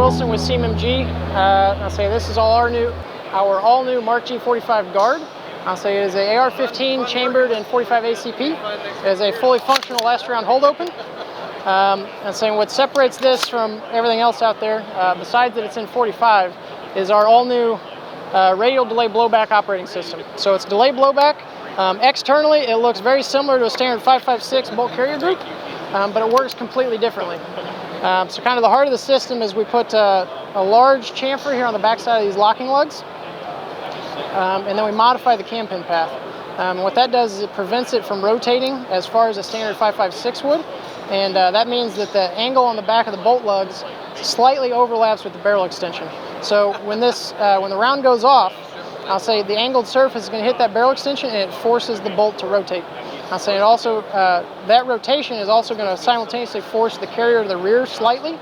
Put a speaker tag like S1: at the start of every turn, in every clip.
S1: Wilson with CMMG. I'll say this is our all-new MkG-45 Guard. I'll say it is a AR-15 chambered in 45 ACP. It is a fully functional last round hold open. I'm saying what separates this from everything else out there, besides that it's in 45, is our all-new radial delay blowback operating system. So it's delay blowback. Externally, it looks very similar to a standard 5.56 bolt carrier group, but it works completely differently. So kind of the heart of the system is we put a large chamfer here on the backside of these locking lugs, and then we modify the cam pin path. What that does is it prevents it from rotating as far as a standard 5.56 would, and that means that the angle on the back of the bolt lugs slightly overlaps with the barrel extension. So when the round goes off, I'll say the angled surface is going to hit that barrel extension and it forces the bolt to rotate. I'll say it also, that rotation is also going to simultaneously force the carrier to the rear slightly,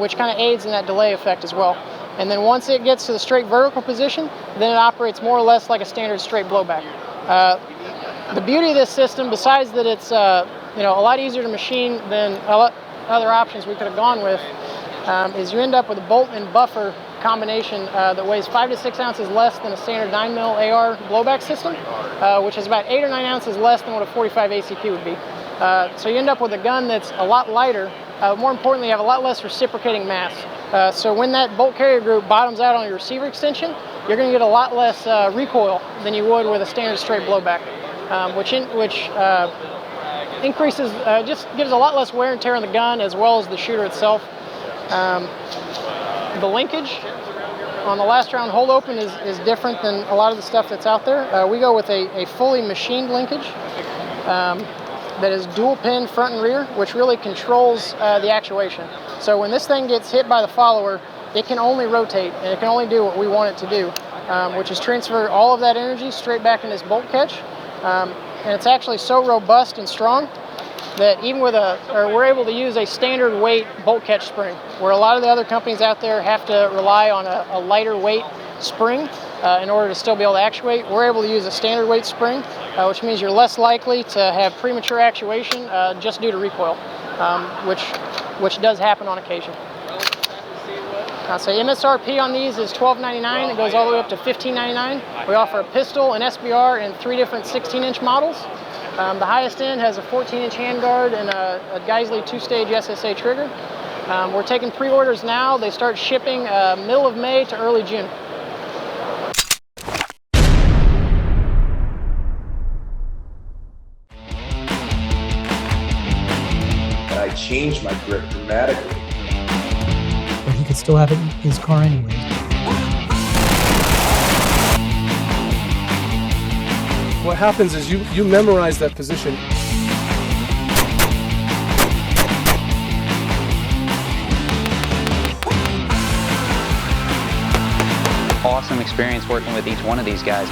S1: which kind of aids in that delay effect as well. And then once it gets to the straight vertical position, then it operates more or less like a standard straight blowback. The beauty of this system, besides that it's a lot easier to machine than other options we could have gone with, is you end up with a bolt and buffer combination that weighs 5 to 6 ounces less than a standard 9mm AR blowback system, which is about 8 or 9 ounces less than what a 45 ACP would be. So you end up with a gun that's a lot lighter. More importantly, you have a lot less reciprocating mass. So when that bolt carrier group bottoms out on your receiver extension, you're going to get a lot less recoil than you would with a standard straight blowback, which increases, just gives a lot less wear and tear on the gun as well as the shooter itself. The linkage on the last round hold open is different than a lot of the stuff that's out there. We go with a fully machined linkage that is dual pin front and rear, which really controls the actuation. So when this thing gets hit by the follower, it can only rotate and it can only do what we want it to do, which is transfer all of that energy straight back in this bolt catch. And it's actually so robust and strong that even with we're able to use a standard weight bolt catch spring, where a lot of the other companies out there have to rely on a lighter weight spring in order to still be able to actuate. We're able to use a standard weight spring, which means you're less likely to have premature actuation just due to recoil, which does happen on occasion. So MSRP on these is $12.99. It goes all the way up to $15.99. We offer a pistol, an SBR, and 3 different 16-inch models. The highest end has a 14-inch handguard and a Geisley 2-stage SSA trigger. We're taking pre-orders now. They start shipping middle of May to early June.
S2: And I changed my grip dramatically.
S3: But he could still have it in his car anyway.
S4: What happens is you memorize that position.
S5: Awesome experience working with each one of these guys.